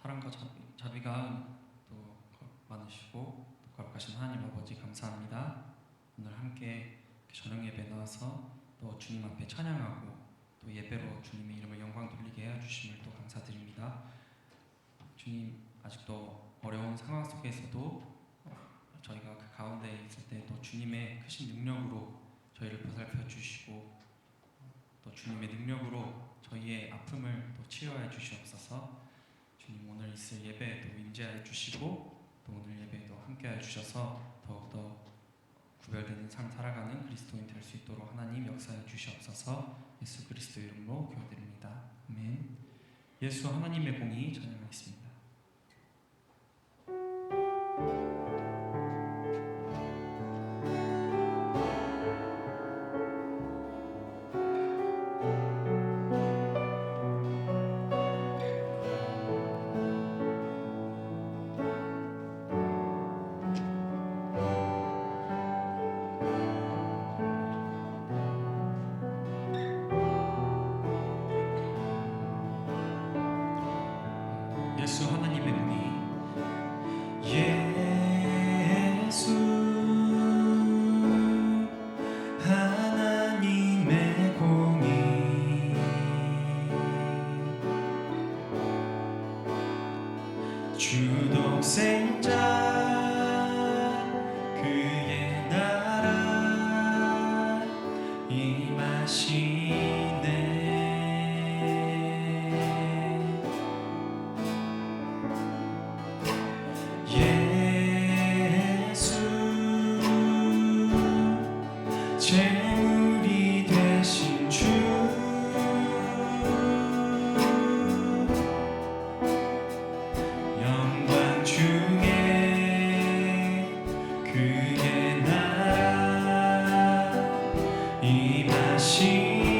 사랑과 자비가 또 많으시고 또 거룩하신 하나님 아버지 감사합니다. 오늘 함께 저녁 예배 나와서 또 주님 앞에 찬양하고 또 예배로 주님의 이름을 영광 돌리게 해주심을 또 감사드립니다. 주님, 아직도 어려운 상황 속에서도 저희가 그 가운데 있을 때 또 주님의 크신 능력으로 저희를 보살펴 주시고 또 주님의 능력으로 저희의 아픔을 또 치유하여 주시옵소서. 주님, 오늘 있을 예배에도 임재하여 주시고 또 오늘 예배에도 함께하여 주셔서 더욱더 구별되는 삶 살아가는 그리스도인 될 수 있도록 하나님 역사해 주시옵소서. 예수 그리스도 이름으로 기도드립니다. 아멘. 예수 하나님의 공의 찬양하겠습니다. 예수 하나님의 공의. 예수 하나님의 공의 주 독생자 그의 나라 임하시네. 제물이 되신 주 영광 중에 그의 나라 임하시네.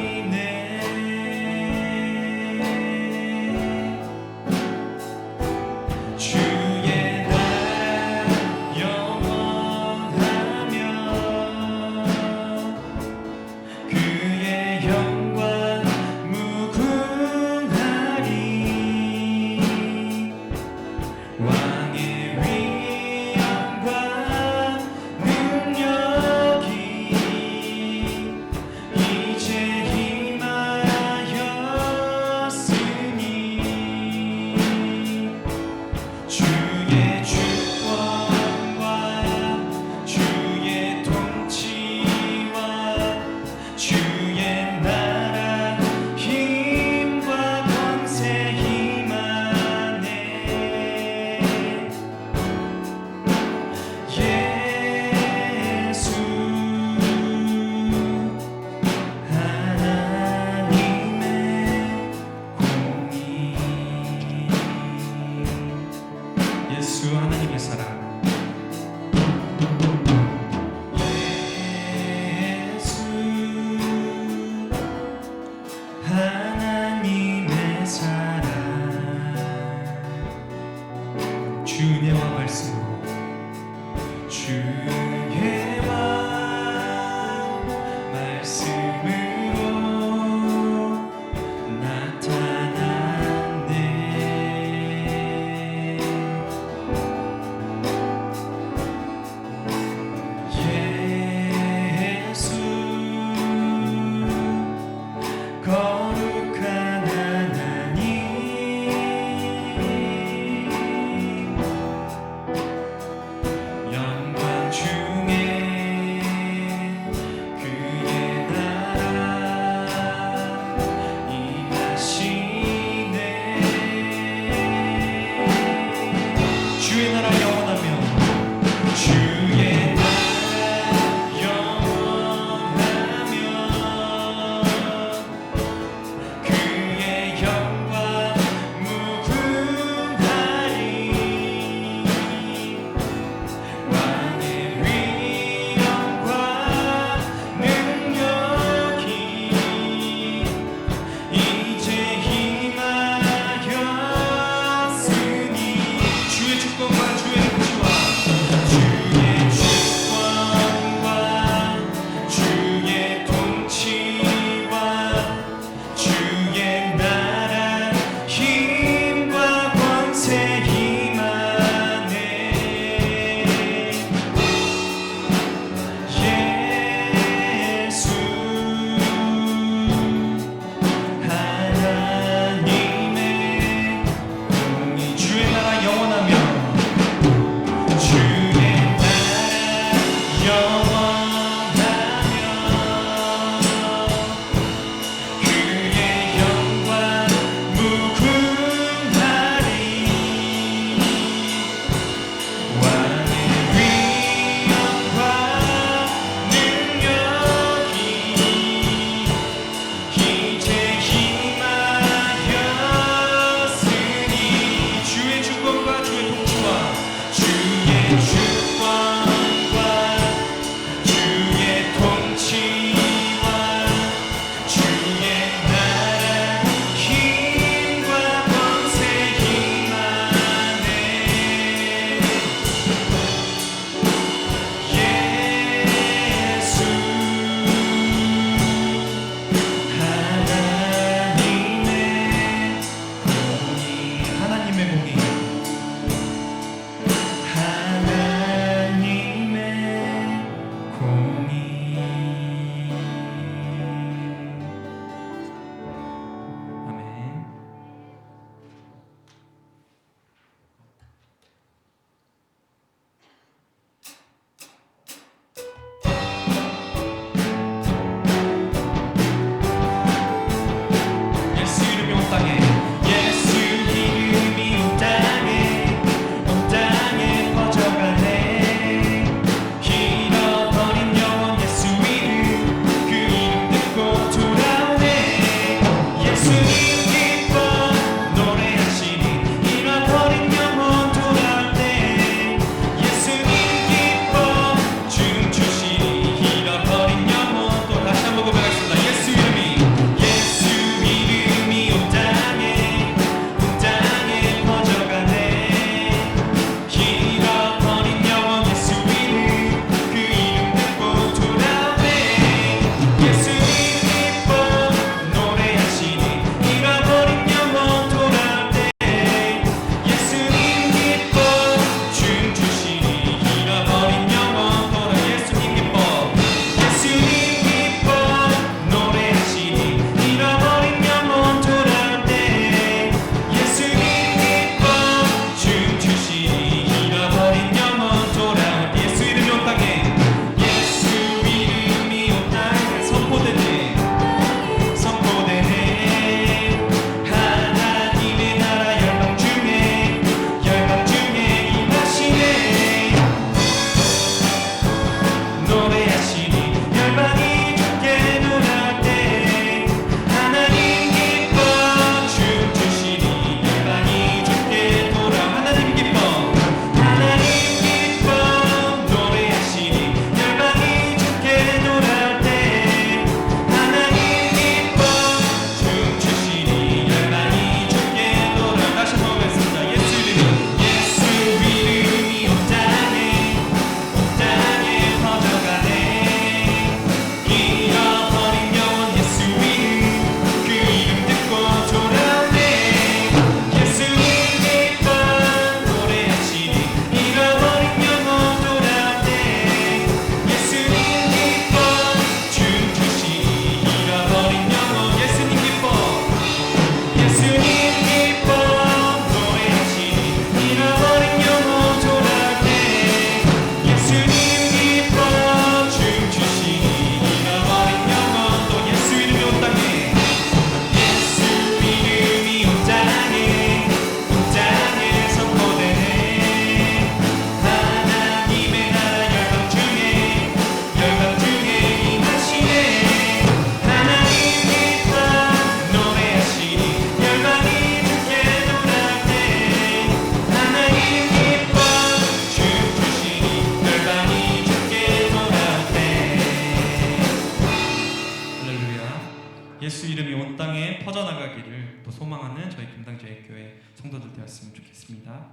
기도하는 저희 금당제일교회 성도들 되었으면 좋겠습니다.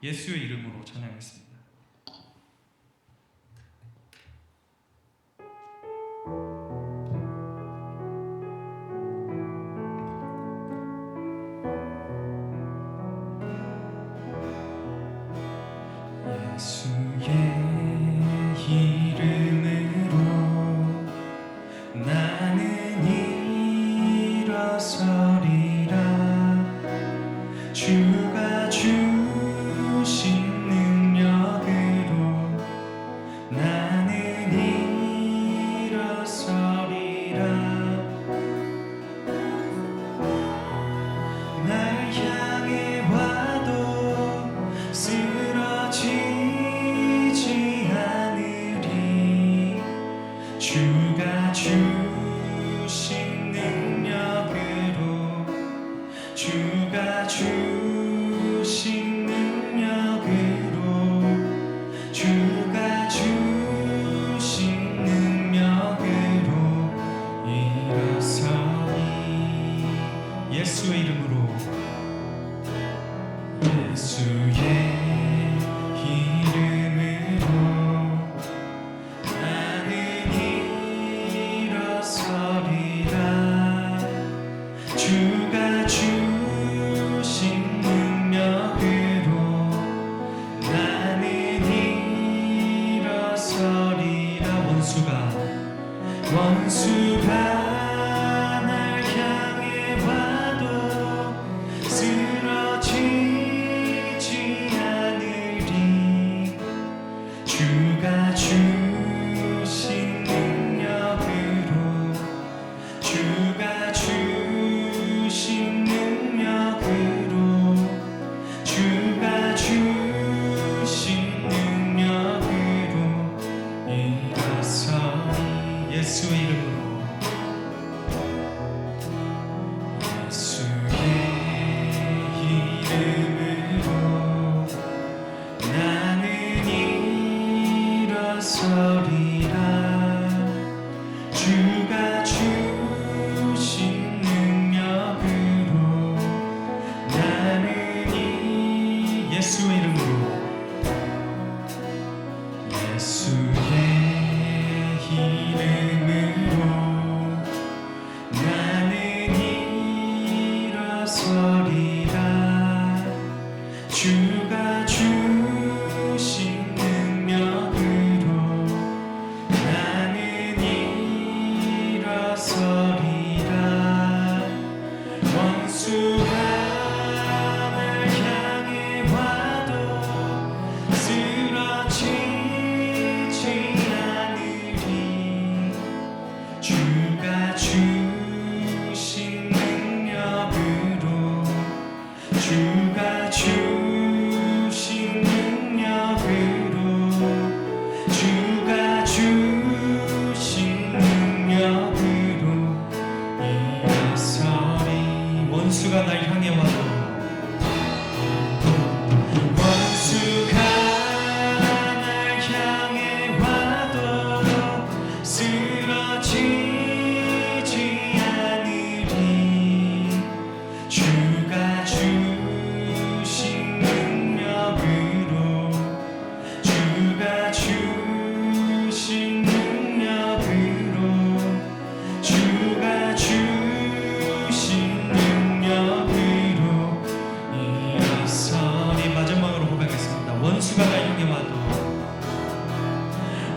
예수의 이름으로 찬양하겠습니다. 예수의 이름으로 나는 일어서리라. 주가 주신 능력으로 나는 일어서리라. 날 향해 와도 쓰러지지 않으리. 주가 주신 능력으로 주가 주신 능력으로 주가 주신 능력으로 일어서리. 예수의 이름으로 예수의 이름으로 나는 일어서리라. 주가 주신 능력으로 나는 일어서리라. 원수가 날 향해 와도 쓰러지지 않으리. 주가 주신 능력으로 주가 주신 능력으로 주가 주신 능력으로 일어서리. 예수의 이름으로 예수의 이름으로 나는 일어서리라. 주가 주신 능력으로 나는 예수의 이름으로 예수의 이름으로 나는 일어서리라. 주가 주신 능력으로 나는 일어서리라. 원수가 날 향해 와도 쓰러지지 않으리. 주가 주신 능력으로 주가 주신 능력으로 주가 주신 능력으로 일어서리. 원수가 날 향해 와도 원수가 날 향해 와도 쓰러지지 않으리. 주가 주신 능력으로 주가 주신 능력으로 주가 주신 능력으로 일어서리. 마지막으로 고백하겠습니다. 원수가 날 향해 와도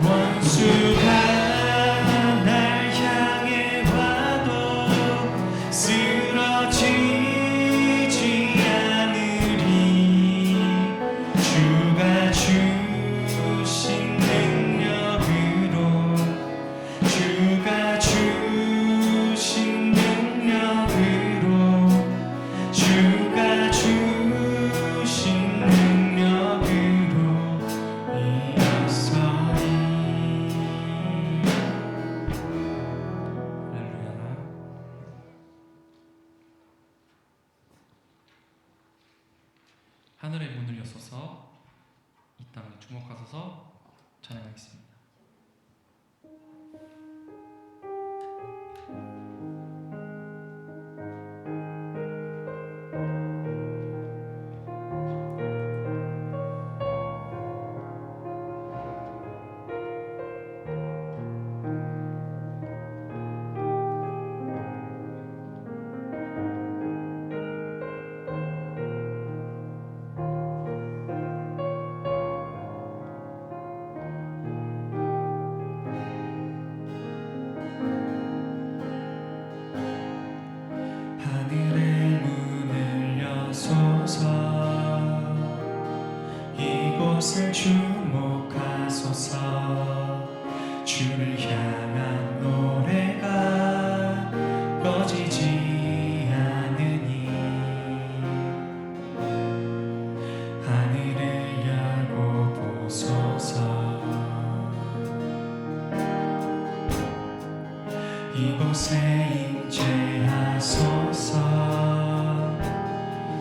원수가 날 향해 와도 쓰러지지 않으리. 주가 주신 능력으로 주가 주신 능력으로 주가 주신 능력으로 일어서리. 할렐루야. 하늘의 문을 여서서 이 땅에 주목하소서 찬양하겠습니다.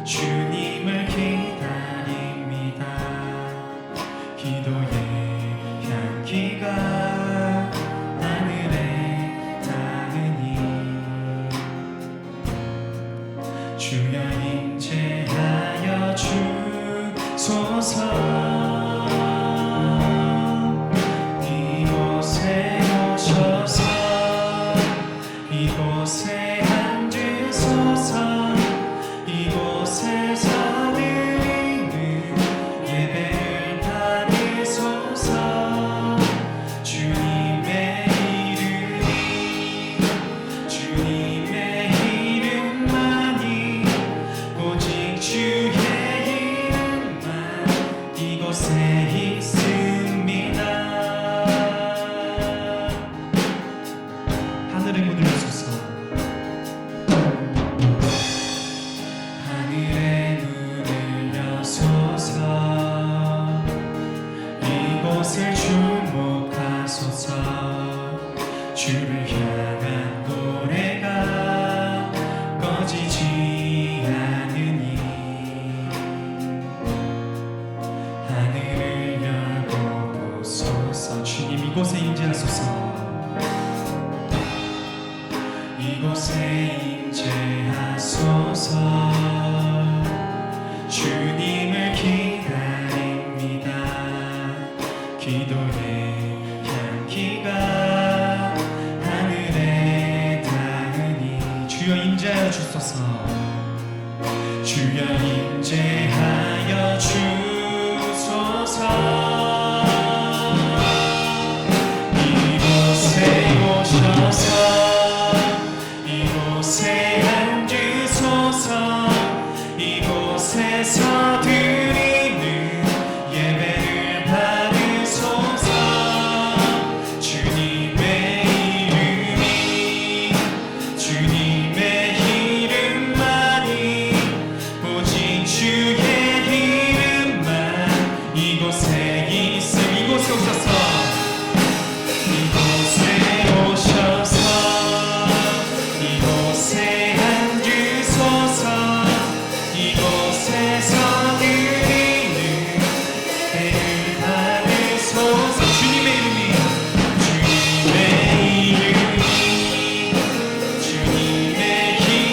주님을 기다립니다. 기도의 향기가 하늘에 닿으니 주여 임재하여 주소서. 이곳에 오셔서 이곳에 앉으소서. 이곳에서 드리는 예배를 받으소서. 주님의 이름만이 오직 주의 이름만 이곳에 있습니다. 하늘의 문을 여소서. 하늘의 문을 여소서. 이곳을 주목하소서. 주를 향한 노래가 꺼지지 않으니 하늘을 열고 보소서. 주님 이곳에 임재하소서. 이곳에 임재하소서. 주님을 기다립니다. 기도의 향기가 하늘에 닿으니 주여 임재하여 주소서. 주여 임재하여 주소서. 이곳에 오셔서 이곳에 앉으소서. 이곳에서 드리는 예배를 받으소서. 주님의 이름만이 오직 주의 이름만 이곳에 있음. 이곳에 오셔서 이곳에 오셔서 이곳에 앉으소서. 이곳에서 드리는 예배를 받으소서. 주님의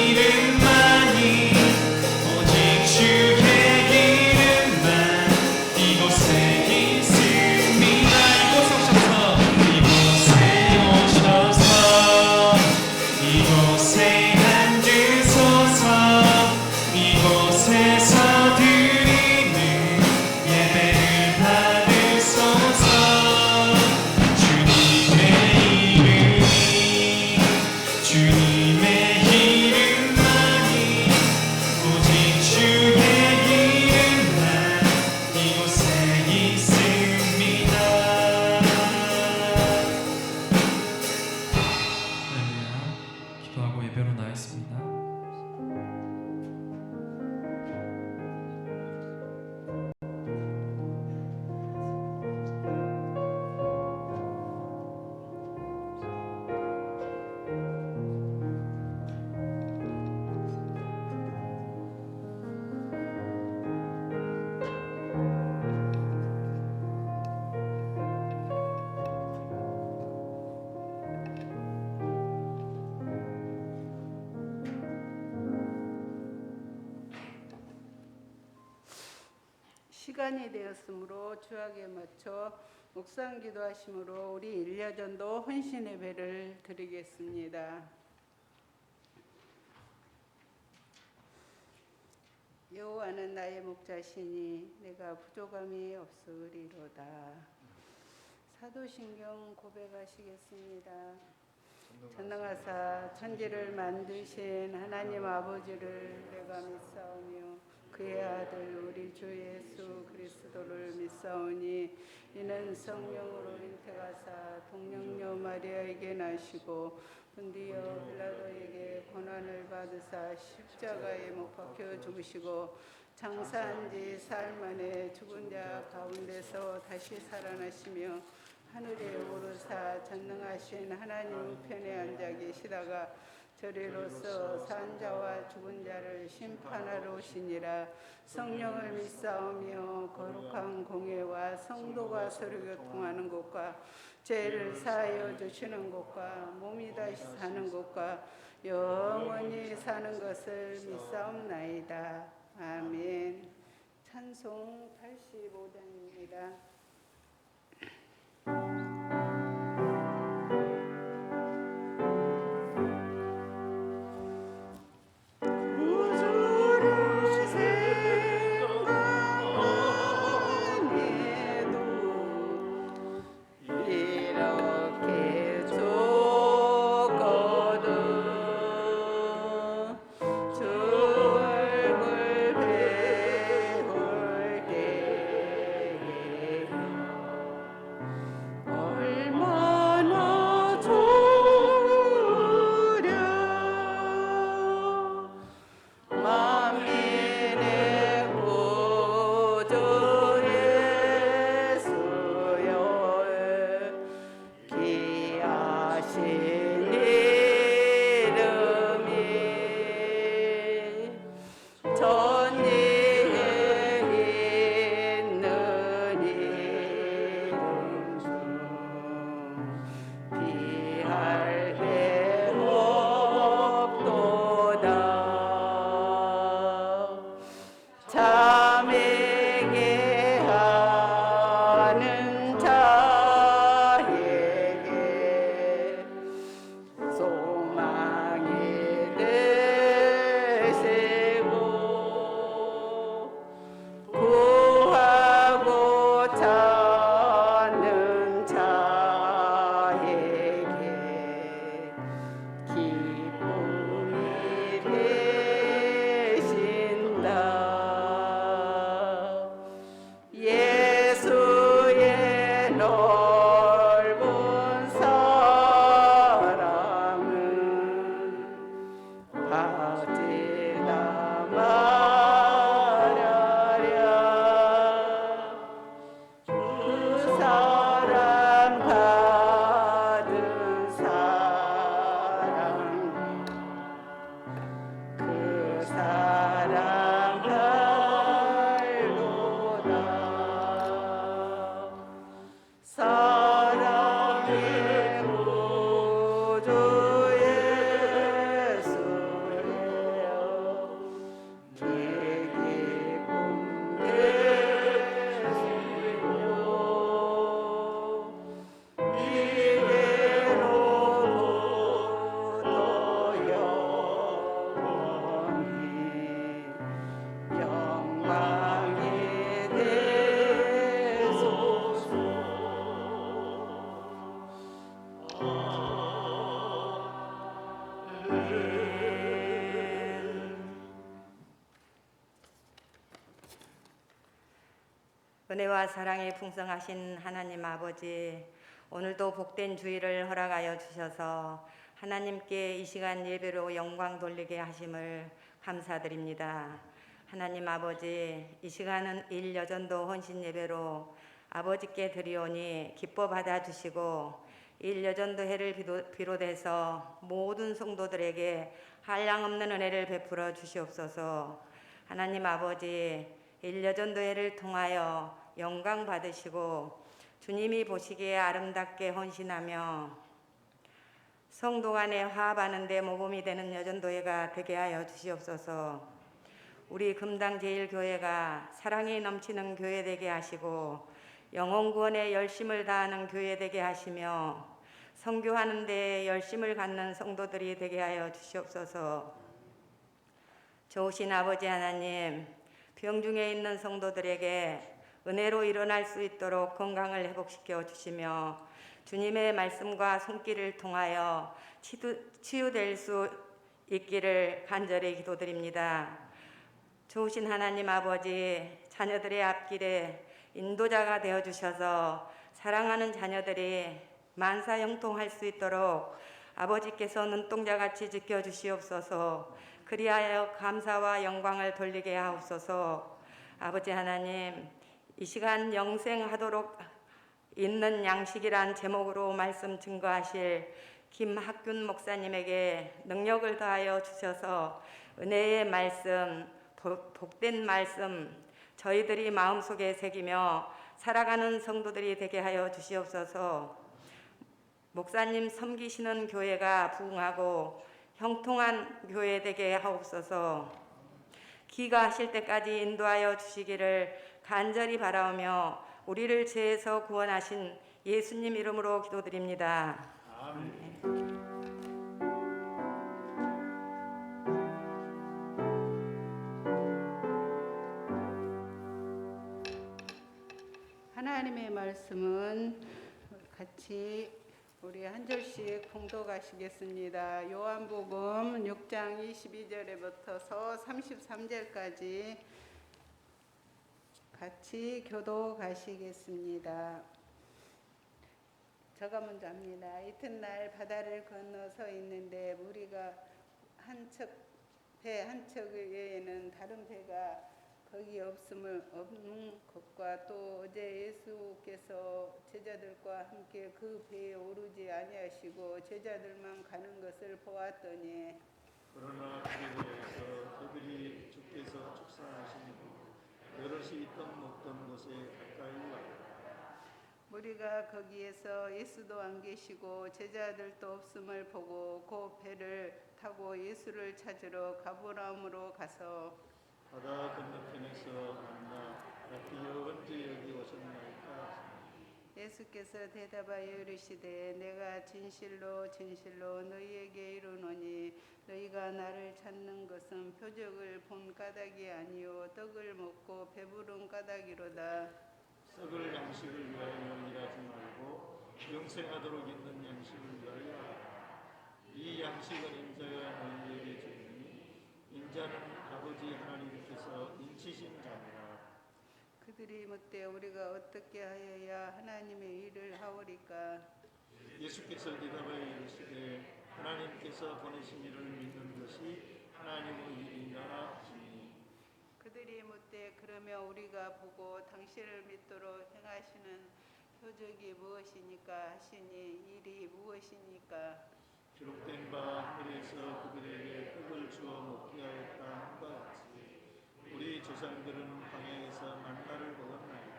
이름만이 오직 주의 이름만 이곳에 있습니다. 이곳에 오셔서 이곳에 앉으소서. 이곳에서 드리는 예배를 받으소서. 주님의 이름만이 오직 주의 이름만 이곳에 있습니다. 할렐루야. 기도하고 예배로 나아있습니다. 시간이 되었으므로 주악에 맞춰 묵상 기도하심으로 우리 1년 전도 헌신 예배를 드리겠습니다. 여호와는 나의 목자시니 내가 부족함이 없으리로다. 사도신경 고백하시겠습니다. 전능하사 천지를 만드신 하나님 아버지를 내가 믿사오며 그의 아들 우리 주 예수 그리스도를 믿사오니 이는 성령으로 잉태가사 동정녀 마리아에게 나시고 본디오 빌라도에게 고난을 받으사 십자가에 못 박혀 죽으시고 장사한 지 사흘 만에 죽은 자 가운데서 다시 살아나시며 하늘에 오르사 전능하신 하나님 우편에 앉아 계시다가 저리로서 산자와 죽은 자를 심판하러 오시니라. 성령을 믿사오며 거룩한 공예와 성도가 서로 교통하는 곳과 죄를 사하여 주시는 곳과 몸이 다시 사는 곳과 영원히 사는 것을 믿사옵나이다. 아멘. 찬송 85장입니다. 은혜와 사랑이 풍성하신 하나님 아버지, 오늘도 복된 주일을 허락하여 주셔서 하나님께 이 시간 예배로 영광 돌리게 하심을 감사드립니다. 하나님 아버지, 이 시간은 일여전도 헌신 예배로 아버지께 드리오니 기뻐 받아주시고 일여전도 해를 비롯해서 모든 성도들에게 한량없는 은혜를 베풀어 주시옵소서. 하나님 아버지, 일여전도회를 통하여 영광 받으시고 주님이 보시기에 아름답게 헌신하며 성도 간에 화합하는 데 모범이 되는 여전도회가 되게 하여 주시옵소서. 우리 금당제일교회가 사랑이 넘치는 교회 되게 하시고 영혼구원에 열심을 다하는 교회 되게 하시며 선교하는 데 열심을 갖는 성도들이 되게 하여 주시옵소서. 좋으신 아버지 하나님, 병중에 있는 성도들에게 은혜로 일어날 수 있도록 건강을 회복시켜 주시며 주님의 말씀과 손길을 통하여 치유될 수 있기를 간절히 기도드립니다. 좋으신 하나님 아버지, 자녀들의 앞길에 인도자가 되어주셔서 사랑하는 자녀들이 만사형통할 수 있도록 아버지께서 눈동자같이 지켜주시옵소서. 그리하여 감사와 영광을 돌리게 하옵소서. 아버지 하나님, 이 시간 영생하도록 있는 양식이란 제목으로 말씀 증거하실 김학균 목사님에게 능력을 더하여 주셔서 은혜의 말씀, 복된 말씀 저희들이 마음속에 새기며 살아가는 성도들이 되게 하여 주시옵소서. 목사님 섬기시는 교회가 부흥하고 형통한 교회 되게 하옵소서. 귀가하실 때까지 인도하여 주시기를 간절히 바라오며 우리를 죄에서 구원하신 예수님 이름으로 기도드립니다. 아멘. 하나님의 말씀은 같이 우리 한 절씩 봉독하시겠습니다. 요한복음 6장 22절에부터서 33절까지 같이 교독하시겠습니다. 제가 먼저 합니다. 이튿날 바다를 건너 서 있는데 무리가 배 한 척 외에는 다른 배가 거기 없는 것과 또 어제 예수께서 제자들과 함께 그 배에 오르지 아니하시고 제자들만 가는 것을 보았더니 그러나 그리고에서 그들이 주께서 축사하신 후 여럿이 있던 먹던 곳에 가까이 왔다. 무리가 거기에서 예수도 안 계시고 제자들도 없음을 보고 그 배를 타고 예수를 찾으러 가버나움으로 가서 바다 건너편에서 만나 라피여 언제 여기 오셨나이까. 예수께서 대답하여 이르시되 내가 진실로 진실로 너희에게 이르노니 너희가 나를 찾는 것은 표적을 본 까닭이 아니요 떡을 먹고 배부른 까닭이로다. 썩을 양식을 위하여 일하지 말고 영생하도록 있는 양식을 위하여 하라. 이 양식은 인자가 너희에게 주니 인자는 아버지 하나님께서 인치신 자니라. 그들이 묻되 우리가 어떻게 하여야 하나님의 일을 하오리까. 예수께서 대답하여 이르시되 하나님께서 보내신 이를 믿는 것이 하나님의 일이라 하시니. 그들이 묻되 그러면 우리가 보고 당신을 믿도록 행하시는 표적이 무엇이니까 하시니 일이 무엇이니까. 기록된 바 하늘에서 그들에게 떡을 주어 먹게 하였다 한바 같이 우리 조상들은 광야에서 만나를 먹었나이다.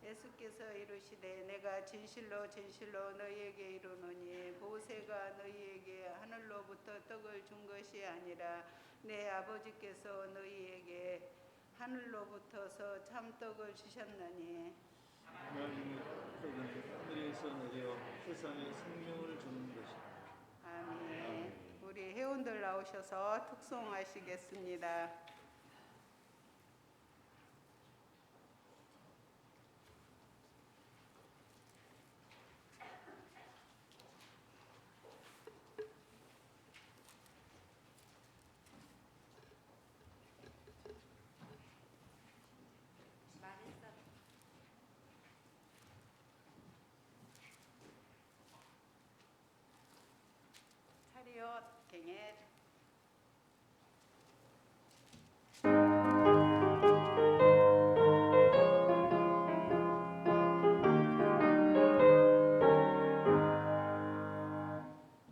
예수께서 이르시되 내가 진실로 진실로 너희에게 이르노니 모세가 너희에게 하늘로부터 떡을 준 것이 아니라 내 아버지께서 너희에게 하늘로부터서 참떡을 주셨나니. 하나님의 떡은 하늘에서 내려 세상에 생명을 주는 것이다. 아멘. 우리 회원들 나오셔서 특송하시겠습니다. 차리옷 갱해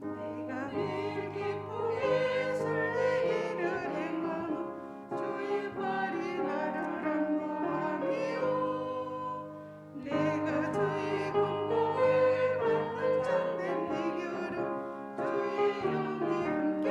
내가 늘 기쁘게 설레기를 행하며 주의 발이 나를 안보하며 내가 주의 공복을 받는 참된 비결은 주의 영이 함께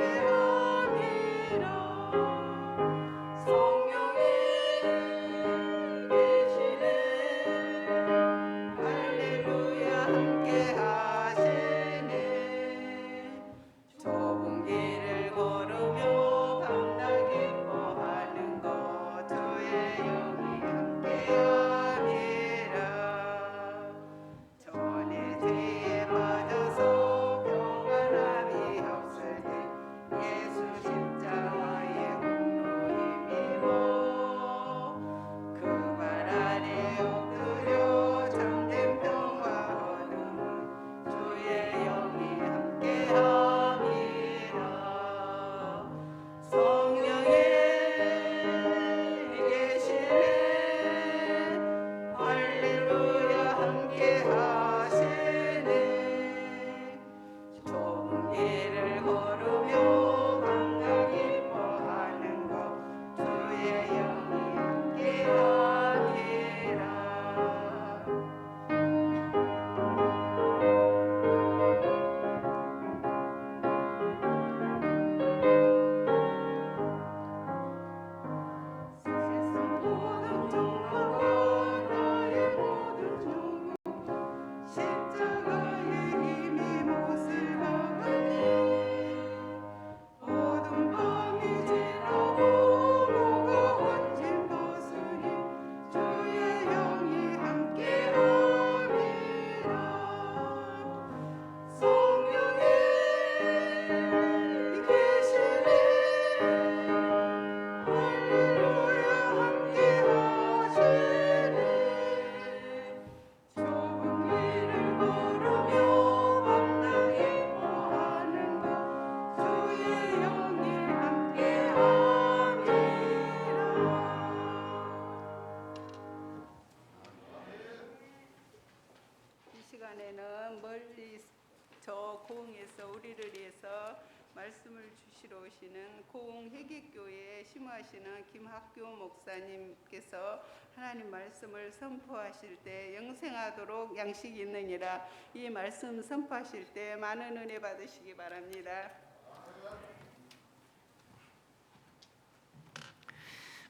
고흥에서 우리를 위해서 말씀을 주시러 오시는 고흥 회계교회에 심화하시는 김학교 목사님께서 하나님 말씀을 선포하실 때 영생하도록 양식이 있느니라. 이 말씀 선포하실 때 많은 은혜 받으시기 바랍니다.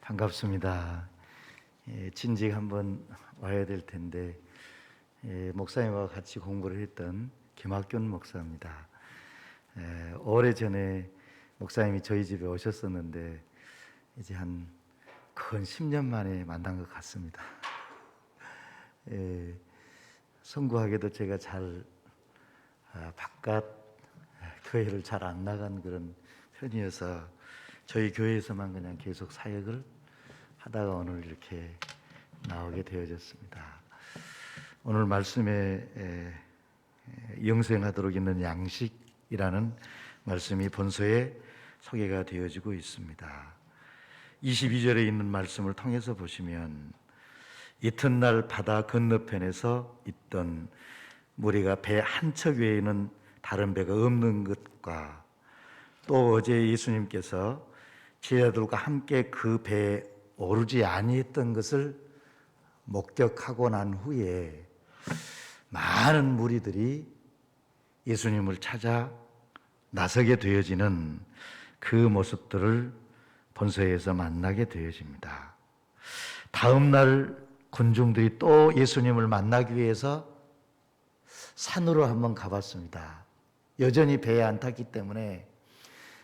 반갑습니다. 진직 한번 와야 될 텐데 목사님과 같이 공부를 했던 김학균 목사입니다. 오래전에 목사님이 저희 집에 오셨었는데 이제 한 근 10년 만에 만난 것 같습니다. 송구하게도 제가 잘 바깥 교회를 잘 안 나간 그런 편이어서 저희 교회에서만 그냥 계속 사역을 하다가 오늘 이렇게 나오게 되어졌습니다. 오늘 말씀에 영생하도록 있는 양식이라는 말씀이 본서에 소개가 되어지고 있습니다. 22절에 있는 말씀을 통해서 보시면 이튿날 바다 건너편에서 있던 무리가 배 한 척 외에는 다른 배가 없는 것과 또 어제 예수님께서 제자들과 함께 그 배에 오르지 아니했던 것을 목격하고 난 후에 많은 무리들이 예수님을 찾아 나서게 되어지는 그 모습들을 본서에서 만나게 되어집니다. 다음 날 군중들이 또 예수님을 만나기 위해서 산으로 한번 가봤습니다. 여전히 배에 안 탔기 때문에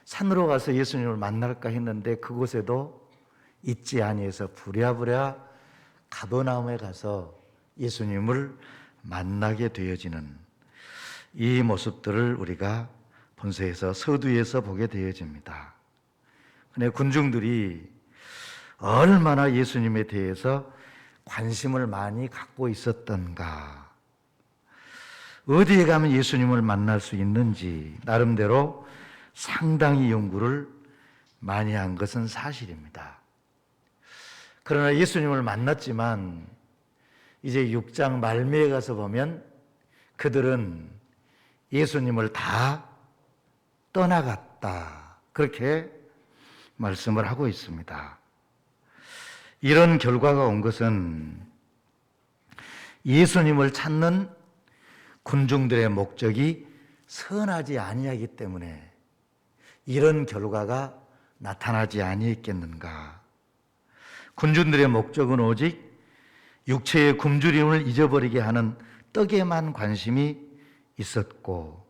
산으로 가서 예수님을 만날까 했는데 그곳에도 있지 아니해서 부랴부랴 가버나움에 가서 예수님을 만나게 되어지는 이 모습들을 우리가 본서에서 서두에서 보게 되어집니다. 근데 군중들이 얼마나 예수님에 대해서 관심을 많이 갖고 있었던가, 어디에 가면 예수님을 만날 수 있는지 나름대로 상당히 연구를 많이 한 것은 사실입니다. 그러나 예수님을 만났지만 이제 6장 말미에 가서 보면 그들은 예수님을 다 떠나갔다, 그렇게 말씀을 하고 있습니다. 이런 결과가 온 것은 예수님을 찾는 군중들의 목적이 선하지 아니하기 때문에 이런 결과가 나타나지 아니했겠는가. 군중들의 목적은 오직 육체의 굶주림을 잊어버리게 하는 떡에만 관심이 있었고,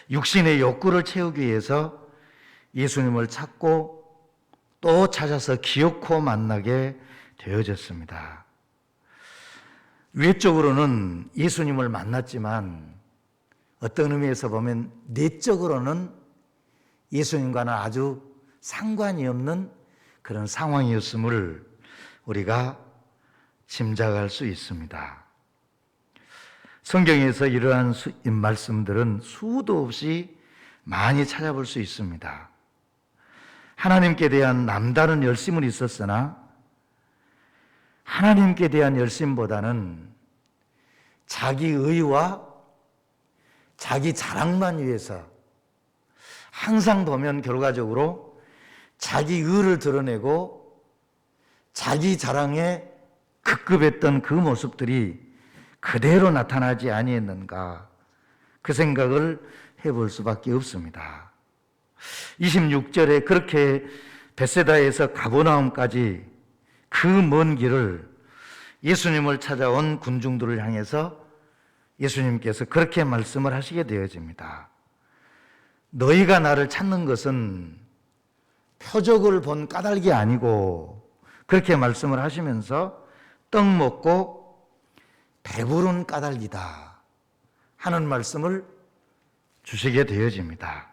육신의 욕구를 채우기 위해서 예수님을 찾고 또 찾아서 기어코 만나게 되어졌습니다. 외적으로는 예수님을 만났지만 어떤 의미에서 보면 내적으로는 예수님과는 아주 상관이 없는 그런 상황이었음을 우리가 짐작할 수 있습니다. 성경에서 이러한 말씀들은 수도 없이 많이 찾아볼 수 있습니다. 하나님께 대한 남다른 열심은 있었으나 하나님께 대한 열심보다는 자기 의와 자기 자랑만 위해서 항상 보면 결과적으로 자기 의를 드러내고 자기 자랑에 급급했던 그 모습들이 그대로 나타나지 아니했는가, 그 생각을 해볼 수밖에 없습니다. 26절에 그렇게 벳세다에서 가버나움까지 그 먼 길을 예수님을 찾아온 군중들을 향해서 예수님께서 그렇게 말씀을 하시게 되어집니다. 너희가 나를 찾는 것은 표적을 본 까닭이 아니고, 그렇게 말씀을 하시면서 떡 먹고 배부른 까닭이다 하는 말씀을 주시게 되어집니다.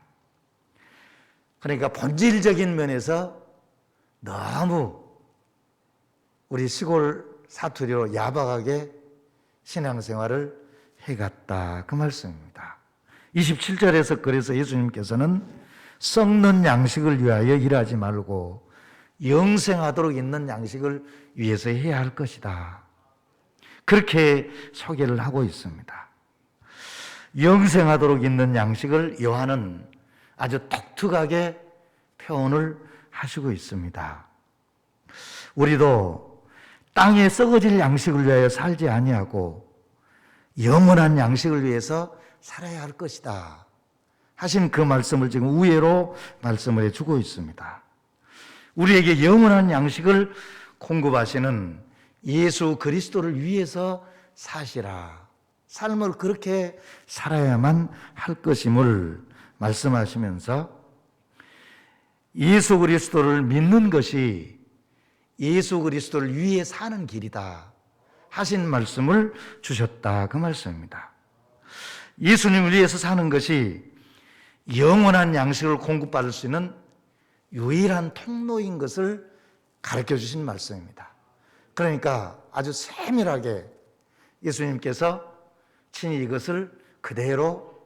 그러니까 본질적인 면에서 너무 우리 시골 사투리로 야박하게 신앙생활을 해갔다, 그 말씀입니다. 27절에서 그래서 예수님께서는 썩는 양식을 위하여 일하지 말고 영생하도록 있는 양식을 위해서 해야 할 것이다, 그렇게 소개를 하고 있습니다. 영생하도록 있는 양식을 요한은 아주 독특하게 표현을 하시고 있습니다. 우리도 땅에 썩어질 양식을 위하여 살지 아니하고 영원한 양식을 위해서 살아야 할 것이다 하신 그 말씀을 지금 우회로 말씀을 해주고 있습니다. 우리에게 영원한 양식을 공급하시는 예수 그리스도를 위해서 사시라. 삶을 그렇게 살아야만 할 것임을 말씀하시면서 예수 그리스도를 믿는 것이 예수 그리스도를 위해 사는 길이다 하신 말씀을 주셨다, 그 말씀입니다. 예수님을 위해서 사는 것이 영원한 양식을 공급받을 수 있는 유일한 통로인 것을 가르쳐 주신 말씀입니다. 그러니까 아주 세밀하게 예수님께서 친히 이것을 그대로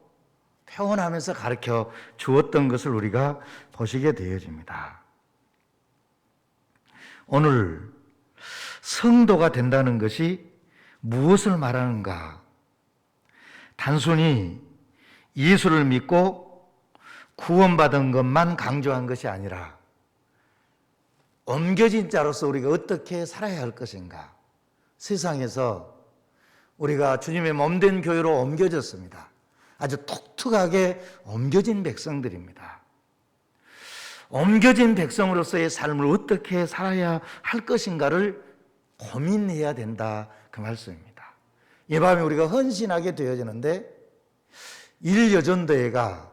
표현하면서 가르쳐 주었던 것을 우리가 보시게 되어집니다. 오늘 성도가 된다는 것이 무엇을 말하는가? 단순히 예수를 믿고 구원받은 것만 강조한 것이 아니라 옮겨진 자로서 우리가 어떻게 살아야 할 것인가? 세상에서 우리가 주님의 몸된 교회로 옮겨졌습니다. 아주 독특하게 옮겨진 백성들입니다. 옮겨진 백성으로서의 삶을 어떻게 살아야 할 것인가를 고민해야 된다, 그 말씀입니다. 이 밤에 우리가 헌신하게 되어지는데 일여전도회가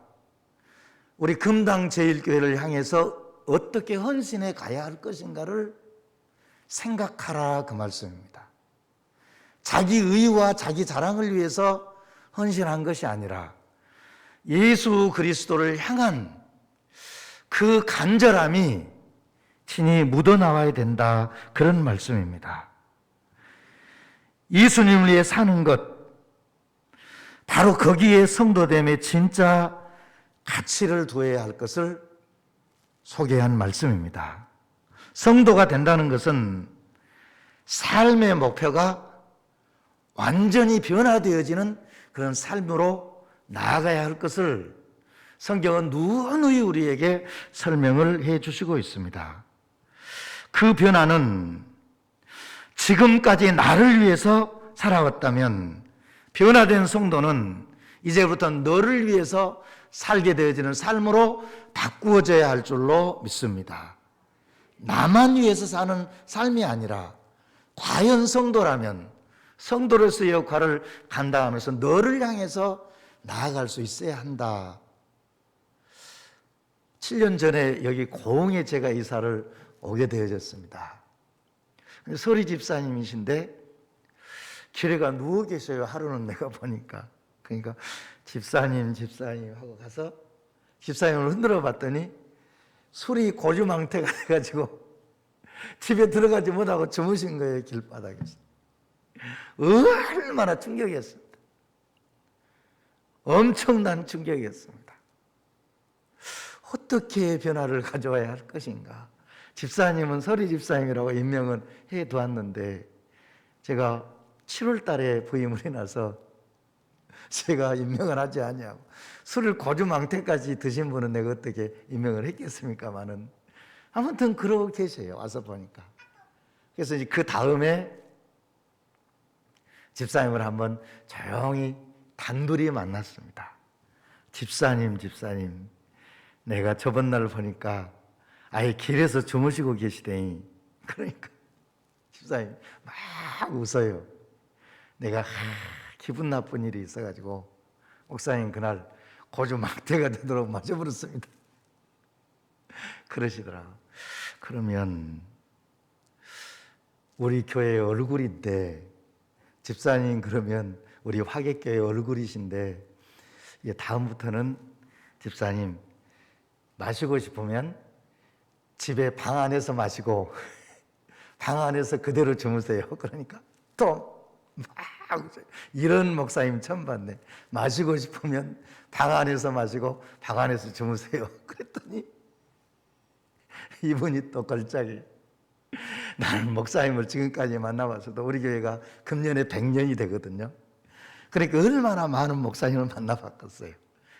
우리 금당 제1교회를 향해서 어떻게 헌신해 가야 할 것인가를 생각하라, 그 말씀입니다. 자기 의와 자기 자랑을 위해서 헌신한 것이 아니라 예수 그리스도를 향한 그 간절함이 친히 묻어나와야 된다, 그런 말씀입니다. 예수님을 위해 사는 것, 바로 거기에 성도됨의 진짜 가치를 두어야 할 것을 소개한 말씀입니다. 성도가 된다는 것은 삶의 목표가 완전히 변화되어지는 그런 삶으로 나아가야 할 것을 성경은 누누이 우리에게 설명을 해 주시고 있습니다. 그 변화는 지금까지 나를 위해서 살아왔다면 변화된 성도는 이제부터 너를 위해서 살게 되어지는 삶으로 바꾸어져야 할 줄로 믿습니다. 나만 위해서 사는 삶이 아니라 과연 성도라면 성도로서의 역할을 감당하면서 너를 향해서 나아갈 수 있어야 한다. 7년 전에 여기 고흥에 제가 이사를 오게 되어졌습니다. 서리 집사님이신데 길에가 누워 계셔요. 하루는 내가 보니까. 그러니까 집사님 하고 가서 집사님을 흔들어 봤더니 술이 고주망태가 돼가지고 집에 들어가지 못하고 주무신 거예요. 길바닥에서. 얼마나 충격이었습니다. 엄청난 충격이었습니다. 어떻게 변화를 가져와야 할 것인가? 집사님은 서리 집사님이라고 임명은 해두었는데 제가 7월 달에 부임을 해놔서 제가 임명을 하지 아니하고 술을 고주망태까지 드신 분은 내가 어떻게 임명을 했겠습니까마는 아무튼 그러고 계세요. 와서 보니까. 그래서 이제 그 다음에 집사님을 한번 조용히 단둘이 만났습니다. 집사님, 내가 저번 날 보니까 아예 길에서 주무시고 계시더니 그러니까 집사님 막 웃어요. 내가 기분 나쁜 일이 있어가지고 목사님 그날 고주망태가 되도록 맞아버렸습니다. 그러시더라고요. 그러면 우리 교회의 얼굴인데 집사님 그러면 우리 화객교회 얼굴이신데 다음부터는 집사님 마시고 싶으면 집에 방 안에서 마시고 방 안에서 그대로 주무세요. 그러니까 또 막 웃어요. 이런 목사님 처음 봤네. 마시고 싶으면 방 안에서 마시고 방 안에서 주무세요. 그랬더니 이분이 또 걸작이 나는 목사님을 지금까지 만나봐서도 우리 교회가 금년에 100년이 되거든요. 그러니까 얼마나 많은 목사님을 만나봤겠어요.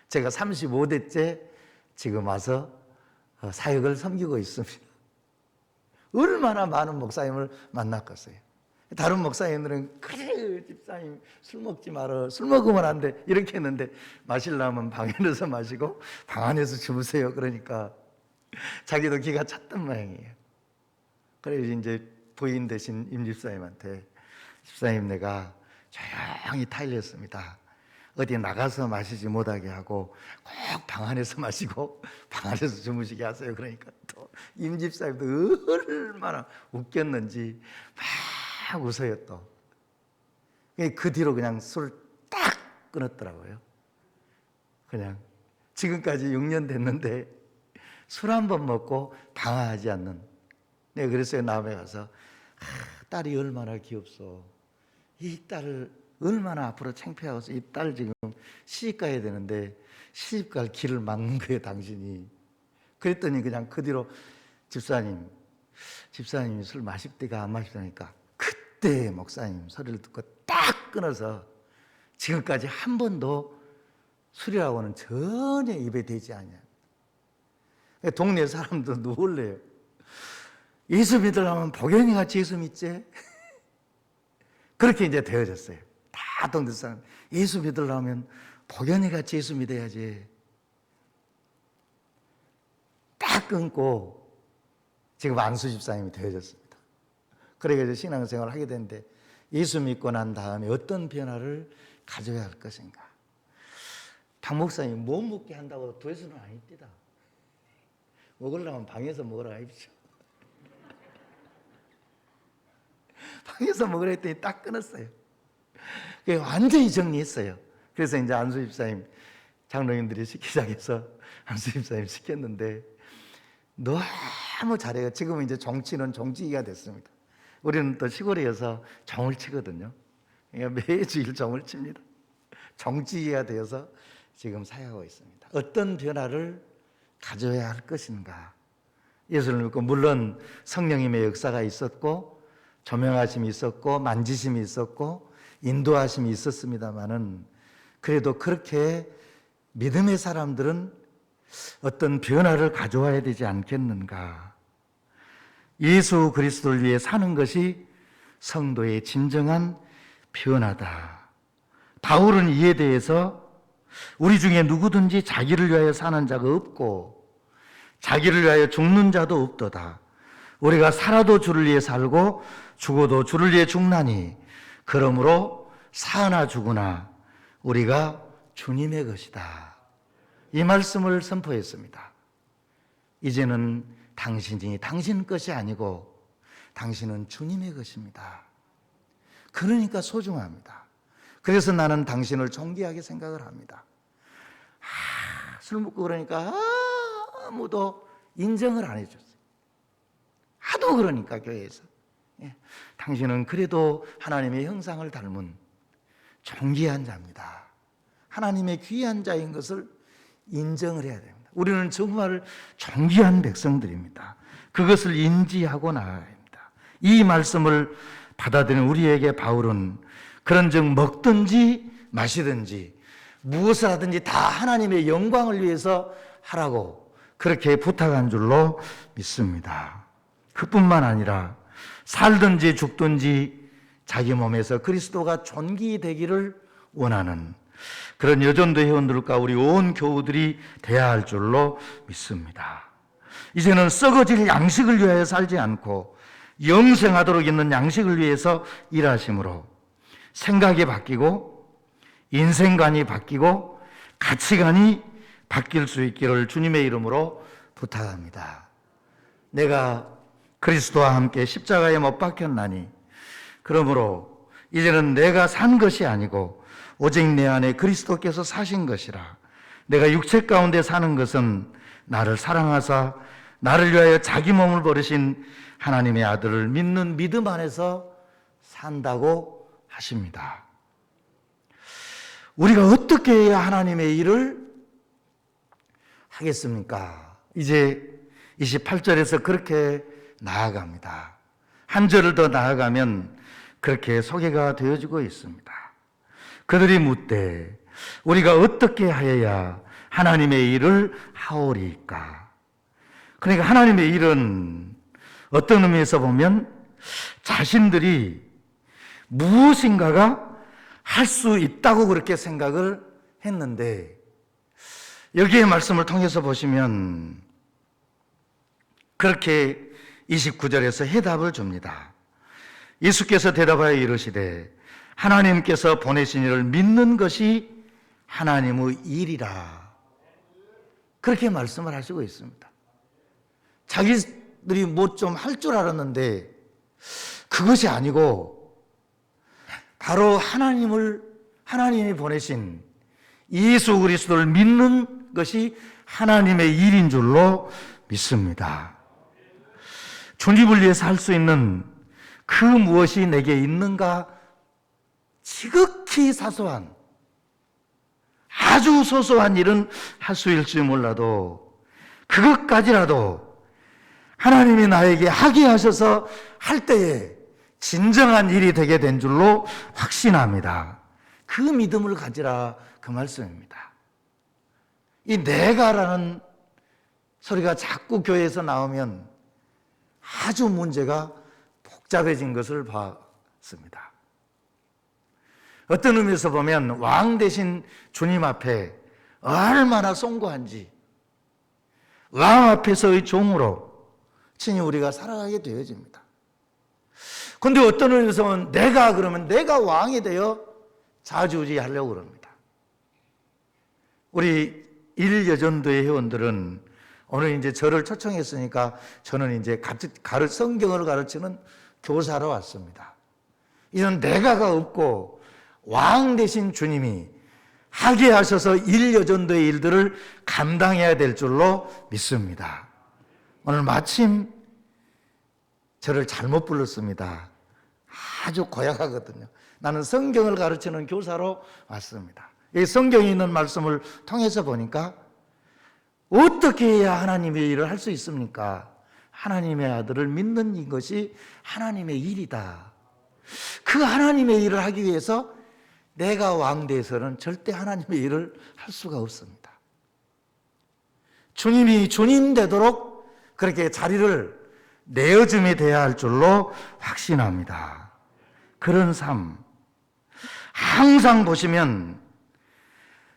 제가 35대째 지금 와서 사역을 섬기고 있습니다. 얼마나 많은 목사님을 만났겠어요. 다른 목사님들은 그래 집사님 술 먹지 마라, 술 먹으면 안 돼 이렇게 했는데 마시려면 방 안에서 마시고 방 안에서 주무세요. 그러니까 자기도 기가 찼단 모양이에요. 그래서 이제 부인 대신 임 집사님한테 집사님 내가 조용히 타일렸습니다. 어디 나가서 마시지 못하게 하고 꼭 방 안에서 마시고 방 안에서 주무시게 하세요. 그러니까 또 임 집사님도 얼마나 웃겼는지 막 웃어요. 또 그 뒤로 그냥 술 딱 끊었더라고요. 그냥 지금까지 6년 됐는데 술 한 번 먹고 방황하지 않는. 내가 그랬어요. 남에 가서 딸이 얼마나 귀엽소. 이 딸을 얼마나 앞으로 창피하고 이 딸 지금 시집 가야 되는데 시집 갈 길을 막는 거예요 당신이. 그랬더니 그냥 그 뒤로 집사님이 술 마십니까 안 마십니까? 그때 목사님 소리를 듣고 딱 끊어서 지금까지 한 번도 술이라고는 전혀 입에 대지 않아요. 동네 사람도 놀래요. 예수 믿으려면 복연이 같이 예수 믿지? 그렇게 이제 되어졌어요. 다 동네 사람 예수 믿으려면 복연이 같이 예수 믿어야지. 딱 끊고 지금 안수 집사님이 되어졌습니다. 그래서 신앙생활을 하게 됐는데 예수 믿고 난 다음에 어떤 변화를 가져야 할 것인가. 박 목사님 못 먹게 한다고 도에서는 아닙니다. 먹으려면 방에서 먹으라 하십시오. 방에서 먹으라 했더니 딱 끊었어요. 완전히 정리했어요. 그래서 이제 안수 집사님 장로님들이 시키자고 해서 안수 집사님 시켰는데 너무 잘해요. 지금은 이제 정치는 정치기가 됐습니다. 우리는 또 시골이어서 정을 치거든요. 그러니까 매주일 정을 칩니다. 정치기가 되어서 지금 사역하고 있습니다. 어떤 변화를 가져야 할 것인가. 예수를 믿고 물론 성령님의 역사가 있었고 조명하심이 있었고 만지심이 있었고 인도하심이 있었습니다마는 그래도 그렇게 믿음의 사람들은 어떤 변화를 가져와야 되지 않겠는가. 예수 그리스도를 위해 사는 것이 성도의 진정한 변화다. 바울은 이에 대해서 우리 중에 누구든지 자기를 위하여 사는 자가 없고 자기를 위하여 죽는 자도 없도다. 우리가 살아도 주를 위해 살고 죽어도 주를 위해 죽나니 그러므로 사나 죽으나 우리가 주님의 것이다. 이 말씀을 선포했습니다. 이제는 당신이 당신 것이 아니고 당신은 주님의 것입니다. 그러니까 소중합니다. 그래서 나는 당신을 존귀하게 생각을 합니다. 술 먹고 그러니까 아무도 인정을 안 해줬어요. 하도 그러니까 교회에서. 당신은 그래도 하나님의 형상을 닮은 존귀한 자입니다. 하나님의 귀한 자인 것을 인정을 해야 됩니다. 우리는 정말 존귀한 백성들입니다. 그것을 인지하고 나아야 합니다. 이 말씀을 받아들인 우리에게 바울은 그런즉 먹든지 마시든지 무엇을 하든지 다 하나님의 영광을 위해서 하라고 그렇게 부탁한 줄로 믿습니다. 그뿐만 아니라 살든지 죽든지 자기 몸에서 그리스도가 존귀되기를 원하는 그런 여전도 회원들과 우리 온 교우들이 돼야 할 줄로 믿습니다. 이제는 썩어질 양식을 위하여 살지 않고 영생하도록 있는 양식을 위해서 일하심으로 생각이 바뀌고 인생관이 바뀌고 가치관이 바뀔 수 있기를 주님의 이름으로 부탁합니다. 내가 그리스도와 함께 십자가에 못 박혔나니 그러므로 이제는 내가 산 것이 아니고 오직 내 안에 그리스도께서 사신 것이라. 내가 육체 가운데 사는 것은 나를 사랑하사 나를 위하여 자기 몸을 버리신 하나님의 아들을 믿는 믿음 안에서 산다고 하십니다. 우리가 어떻게 해야 하나님의 일을 하겠습니까? 이제 28절에서 그렇게 나아갑니다. 한 절을 더 나아가면 그렇게 소개가 되어지고 있습니다. 그들이 묻되 우리가 어떻게 하여야 하나님의 일을 하오리까? 그러니까 하나님의 일은 어떤 의미에서 보면 자신들이 무엇인가가 할 수 있다고 그렇게 생각을 했는데, 여기에 말씀을 통해서 보시면 그렇게 29절에서 해답을 줍니다. 예수께서 대답하여 이르시되 하나님께서 보내신 이를 믿는 것이 하나님의 일이라. 그렇게 말씀을 하시고 있습니다. 자기들이 뭐 좀 할 줄 알았는데 그것이 아니고 바로 하나님이 보내신 예수 그리스도를 믿는 것이 하나님의 일인 줄로 믿습니다. 주님을 위해서 할 수 있는 그 무엇이 내게 있는가? 지극히 사소한, 아주 소소한 일은 할 수 있을지 몰라도 그것까지라도 하나님이 나에게 하게 하셔서 할 때에 진정한 일이 되게 된 줄로 확신합니다. 그 믿음을 가지라, 그 말씀입니다. 이 내가라는 소리가 자꾸 교회에서 나오면 아주 문제가 복잡해진 것을 봤습니다. 어떤 의미에서 보면 왕 대신 주님 앞에 얼마나 송구한지, 왕 앞에서의 종으로 친히 우리가 살아가게 되어집니다. 그런데 어떤 의미에서 보면 내가 왕이 되어 좌지우지하려고 그럽니다. 우리 일여전도의 회원들은 오늘 이제 저를 초청했으니까 저는 이제 성경을 가르치는 교사로 왔습니다. 이런 내가가 없고 왕 대신 주님이 하게 하셔서 일여전도의 일들을 감당해야 될 줄로 믿습니다. 오늘 마침 저를 잘못 불렀습니다. 아주 고약하거든요. 나는 성경을 가르치는 교사로 왔습니다. 이 성경에 있는 말씀을 통해서 보니까 어떻게 해야 하나님의 일을 할 수 있습니까? 하나님의 아들을 믿는 것이 하나님의 일이다. 그 하나님의 일을 하기 위해서 내가 왕돼서는 절대 하나님의 일을 할 수가 없습니다. 주님이 주님 되도록 그렇게 자리를 내어줌이 돼야 할 줄로 확신합니다. 그런 삶, 항상 보시면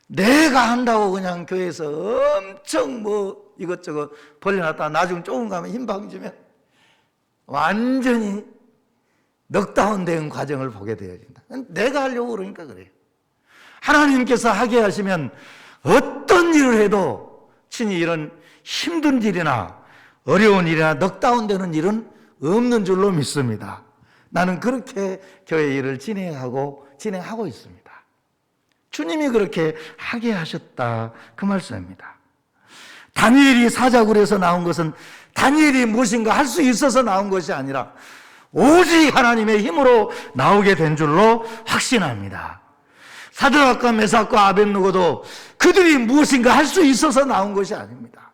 내가 한다고 그냥 교회에서 엄청 뭐 이것저것 벌려놨다 나중에 조금 가면 힘방 주면 완전히 넉다운된 과정을 보게 되어진다. 내가 하려고 그러니까 그래요. 하나님께서 하게 하시면 어떤 일을 해도 친히 이런 힘든 일이나 어려운 일이나 넉다운되는 일은 없는 줄로 믿습니다. 나는 그렇게 교회 일을 진행하고 있습니다. 주님이 그렇게 하게 하셨다, 그 말씀입니다. 다니엘이 사자굴에서 나온 것은 다니엘이 무엇인가 할 수 있어서 나온 것이 아니라 오직 하나님의 힘으로 나오게 된 줄로 확신합니다. 사드락과 메삭과 아벳느고도 그들이 무엇인가 할 수 있어서 나온 것이 아닙니다.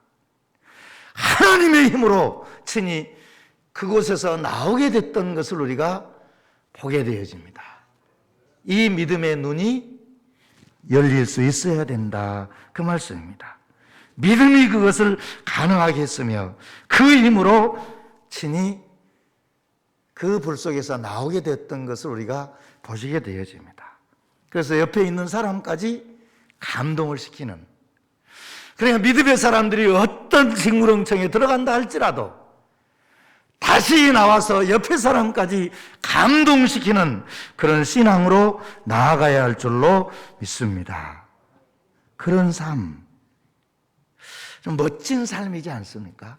하나님의 힘으로 친히 그곳에서 나오게 됐던 것을 우리가 보게 되어집니다. 이 믿음의 눈이 열릴 수 있어야 된다, 그 말씀입니다. 믿음이 그것을 가능하게 했으며 그 힘으로 친히 그 불 속에서 나오게 됐던 것을 우리가 보시게 되어집니다. 그래서 옆에 있는 사람까지 감동을 시키는, 그러니까 믿음의 사람들이 어떤 징그렁청에 들어간다 할지라도 다시 나와서 옆에 사람까지 감동시키는 그런 신앙으로 나아가야 할 줄로 믿습니다. 그런 삶, 좀 멋진 삶이지 않습니까?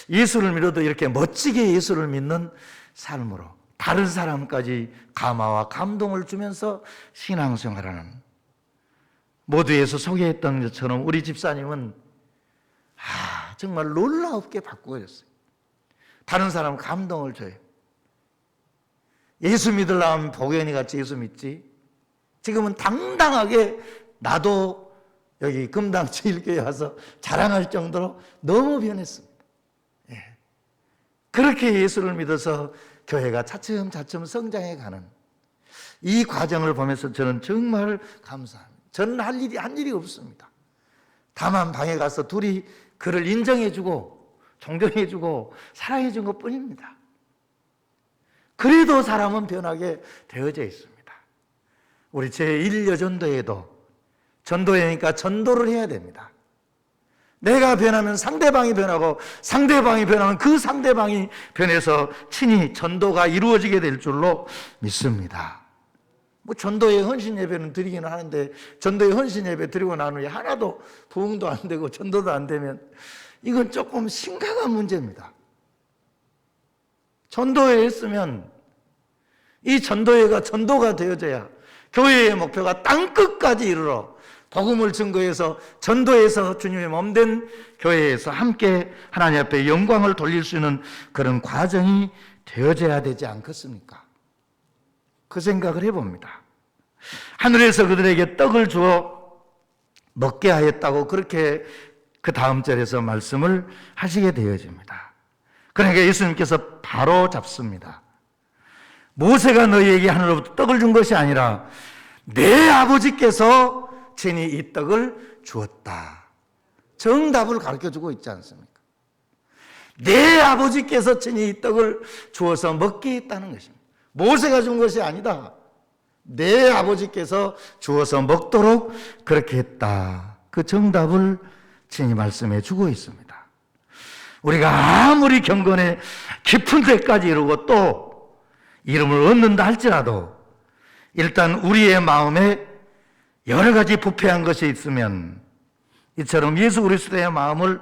예수를 믿어도 이렇게 멋지게 예수를 믿는 삶으로 다른 사람까지 감화와 감동을 주면서 신앙생활하는, 모두에서 소개했던 것처럼 우리 집사님은 정말 놀랍게 바꾸어졌어요. 다른 사람 감동을 줘요. 예수 믿으려면 복연이 같이 예수 믿지. 지금은 당당하게 나도 여기 금당 제일교회 와서 자랑할 정도로 너무 변했습니다. 그렇게 예수를 믿어서 교회가 차츰차츰 성장해가는 이 과정을 보면서 저는 정말 감사합니다. 저는 한 일이 없습니다. 다만 방에 가서 둘이 그를 인정해주고 존경해주고 사랑해준 것뿐입니다. 그래도 사람은 변하게 되어져 있습니다. 우리 제1여전도에도 전도회니까 전도를 해야 됩니다. 내가 변하면 상대방이 변하고 상대방이 변하면 그 상대방이 변해서 친히 전도가 이루어지게 될 줄로 믿습니다. 뭐 전도회 헌신 예배는 드리기는 하는데 전도회 헌신 예배 드리고 난 후에 하나도 부흥도 안 되고 전도도 안 되면 이건 조금 심각한 문제입니다. 전도회 했으면 이 전도회가 전도가 되어져야 교회의 목표가 땅끝까지 이르러 복음을 증거해서 전도해서 주님의 몸된 교회에서 함께 하나님 앞에 영광을 돌릴 수 있는 그런 과정이 되어져야 되지 않겠습니까? 그 생각을 해봅니다. 하늘에서 그들에게 떡을 주어 먹게 하였다고 그렇게 그 다음 절에서 말씀을 하시게 되어집니다. 그러니까 예수님께서 바로 잡습니다. 모세가 너희에게 하늘로부터 떡을 준 것이 아니라 내 아버지께서 친히 이 떡을 주었다. 정답을 가르쳐주고 있지 않습니까? 내 아버지께서 친히 이 떡을 주어서 먹게 했다는 것입니다. 모세가 준 것이 아니다. 내 아버지께서 주어서 먹도록 그렇게 했다. 그 정답을 친히 말씀해 주고 있습니다. 우리가 아무리 경건에 깊은 데까지 이루고 또 이름을 얻는다 할지라도 일단 우리의 마음에 여러 가지 부패한 것이 있으면 이처럼 예수 그리스도의 마음을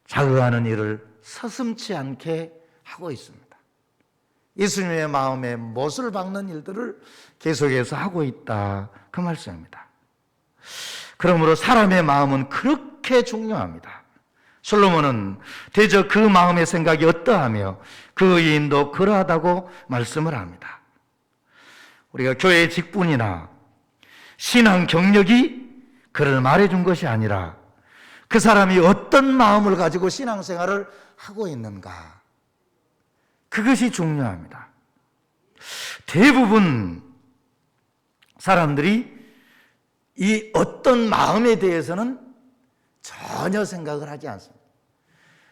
자극하는 일을 서슴지 않게 하고 있습니다. 예수님의 마음에 못을 박는 일들을 계속해서 하고 있다. 그 말씀입니다. 그러므로 사람의 마음은 그렇게 중요합니다. 솔로몬은 대저 그 마음의 생각이 어떠하며 그 의인도 그러하다고 말씀을 합니다. 우리가 교회의 직분이나 신앙 경력이 그를 말해준 것이 아니라 그 사람이 어떤 마음을 가지고 신앙생활을 하고 있는가, 그것이 중요합니다. 대부분 사람들이 이 어떤 마음에 대해서는 전혀 생각을 하지 않습니다.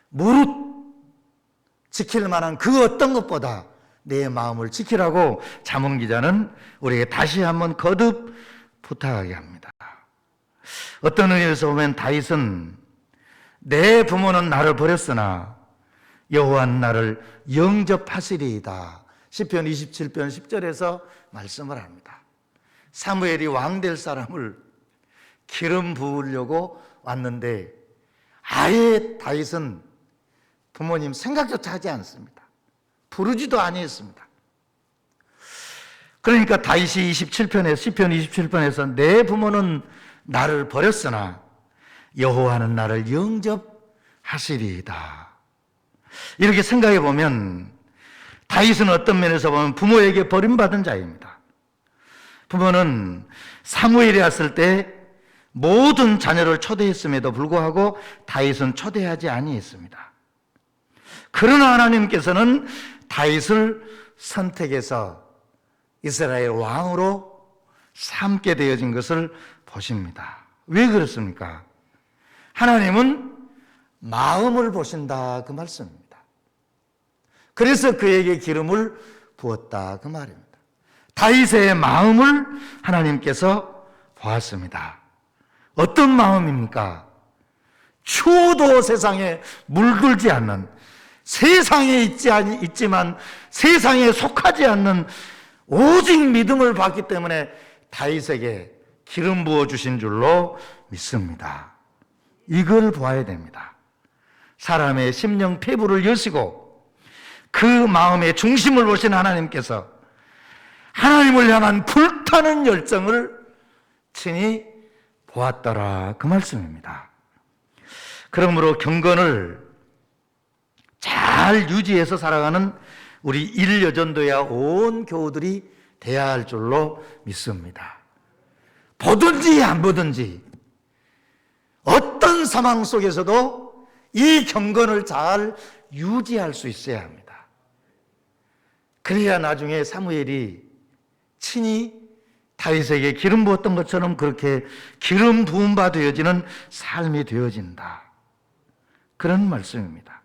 무릇 지킬 만한 그 어떤 것보다 내 마음을 지키라고 잠언 기자는 우리에게 다시 한번 거듭 부탁하게 합니다. 어떤 의미에서 보면 다윗은 내 부모는 나를 버렸으나 여호와는 나를 영접하시리이다. 시편 27편 10절에서 말씀을 합니다. 사무엘이 왕 될 사람을 기름 부으려고 왔는데 아예 다윗은 부모님 생각조차 하지 않습니다. 부르지도 아니했습니다. 그러니까 다윗이 시편 27편에서 내 부모는 나를 버렸으나 여호와는 나를 영접하시리이다. 이렇게 생각해 보면 다윗은 어떤 면에서 보면 부모에게 버림받은 자입니다. 부모는 사무엘이 왔을 때 모든 자녀를 초대했음에도 불구하고 다윗은 초대하지 아니했습니다. 그러나 하나님께서는 다윗을 선택해서 이스라엘 왕으로 삼게 되어진 것을 보십니다. 왜 그렇습니까? 하나님은 마음을 보신다, 그 말씀입니다. 그래서 그에게 기름을 부었다, 그 말입니다. 다윗의 마음을 하나님께서 보았습니다. 어떤 마음입니까? 추워도 세상에 물들지 않는, 세상에 있지만 세상에 속하지 않는 오직 믿음을 받기 때문에 다윗에게 기름 부어 주신 줄로 믿습니다. 이걸 보아야 됩니다. 사람의 심령 폐부를 여시고 그 마음의 중심을 보신 하나님께서 하나님을 향한 불타는 열정을 친히 보았더라, 그 말씀입니다. 그러므로 경건을 잘 유지해서 살아가는 우리 1여전도야 온 교우들이 돼야 할 줄로 믿습니다. 보든지 안 보든지 어떤 상황 속에서도 이 경건을 잘 유지할 수 있어야 합니다. 그래야 나중에 사무엘이 친히 다윗에게 기름 부었던 것처럼 그렇게 기름 부은 바 되어지는 삶이 되어진다. 그런 말씀입니다.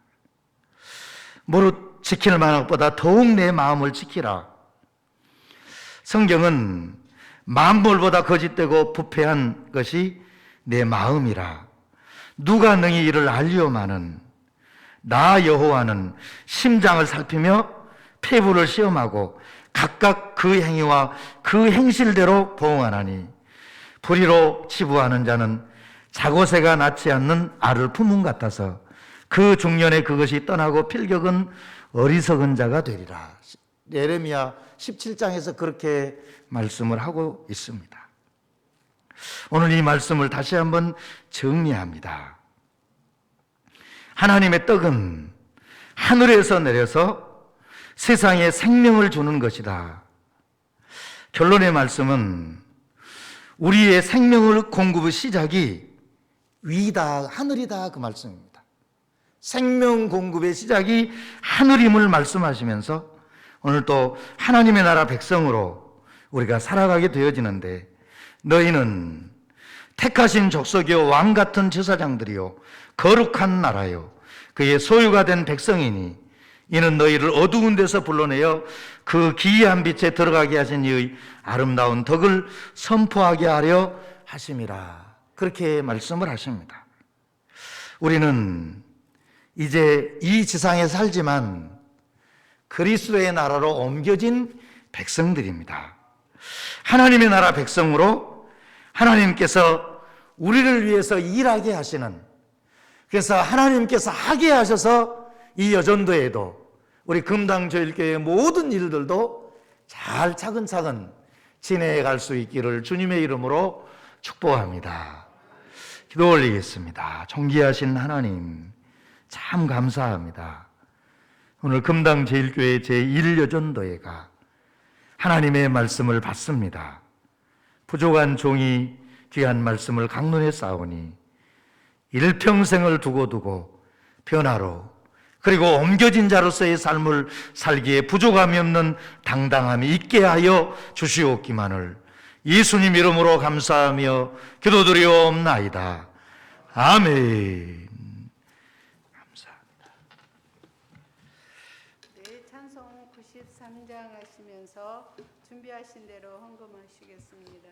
무릇 지킬 만함보다 더욱 내 마음을 지키라. 성경은 만물보다 거짓되고 부패한 것이 내 마음이라. 누가 능히 이를 알리오마는 나 여호와는 심장을 살피며 폐부를 시험하고 각각 그 행위와 그 행실대로 보응하나니 불의로 치부하는 자는 자고새가 낳지 않는 알을 품은 같아서 그 중년에 그것이 떠나고 필격은 어리석은 자가 되리라. 예레미야 17장에서 그렇게 말씀을 하고 있습니다. 오늘 이 말씀을 다시 한번 정리합니다. 하나님의 떡은 하늘에서 내려서 세상에 생명을 주는 것이다. 결론의 말씀은 우리의 생명을 공급의 시작이 위다, 하늘이다, 그 말씀입니다. 생명 공급의 시작이 하늘임을 말씀하시면서 오늘 또 하나님의 나라 백성으로 우리가 살아가게 되어지는데 너희는 택하신 족속이요 왕 같은 제사장들이요 거룩한 나라요 그의 소유가 된 백성이니 이는 너희를 어두운 데서 불러내어 그 기이한 빛에 들어가게 하신 이의 아름다운 덕을 선포하게 하려 하심이라. 그렇게 말씀을 하십니다. 우리는 이제 이 지상에 살지만 그리스도의 나라로 옮겨진 백성들입니다. 하나님의 나라 백성으로 하나님께서 우리를 위해서 일하게 하시는, 그래서 하나님께서 하게 하셔서 이 여전도에도 우리 금당조일교회의 모든 일들도 잘 차근차근 진행해갈 수 있기를 주님의 이름으로 축복합니다. 기도 올리겠습니다. 존귀하신 하나님 참 감사합니다. 오늘 금당제일교회 제1여전도회가 하나님의 말씀을 받습니다. 부족한 종이 귀한 말씀을 강론해 싸우니 일평생을 두고 변화로 그리고 옮겨진 자로서의 삶을 살기에 부족함이 없는 당당함이 있게 하여 주시옵기만을 예수님 이름으로 감사하며 기도드리옵나이다. 아멘. 감사합니다. 네, 찬송 93장 하시면서 준비하신 대로 헌금하시겠습니다.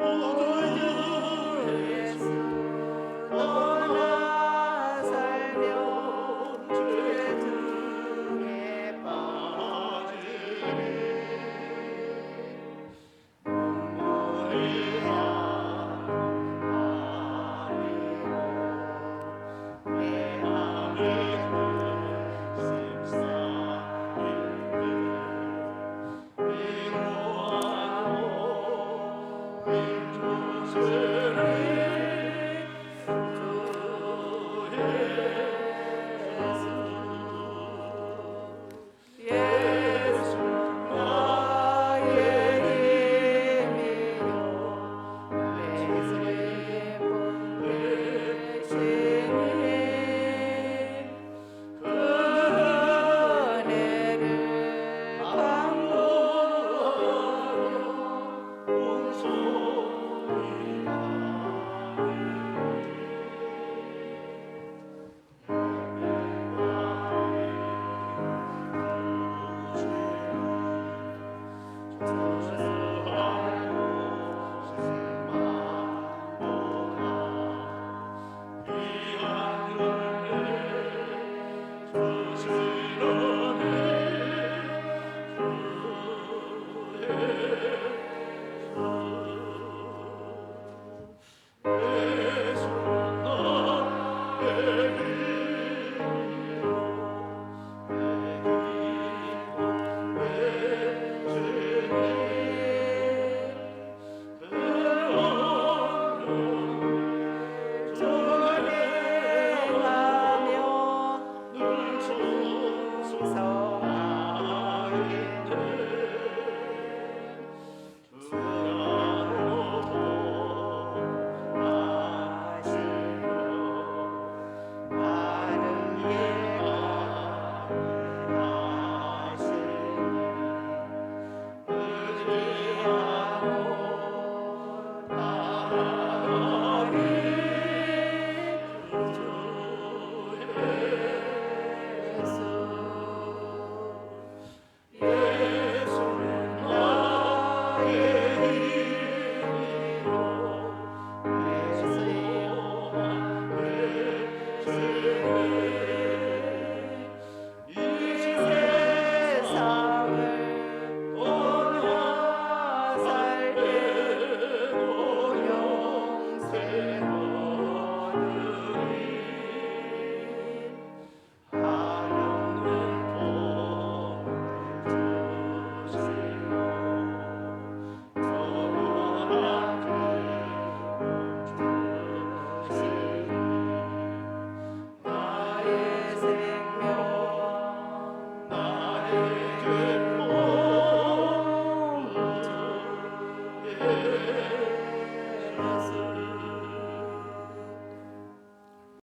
오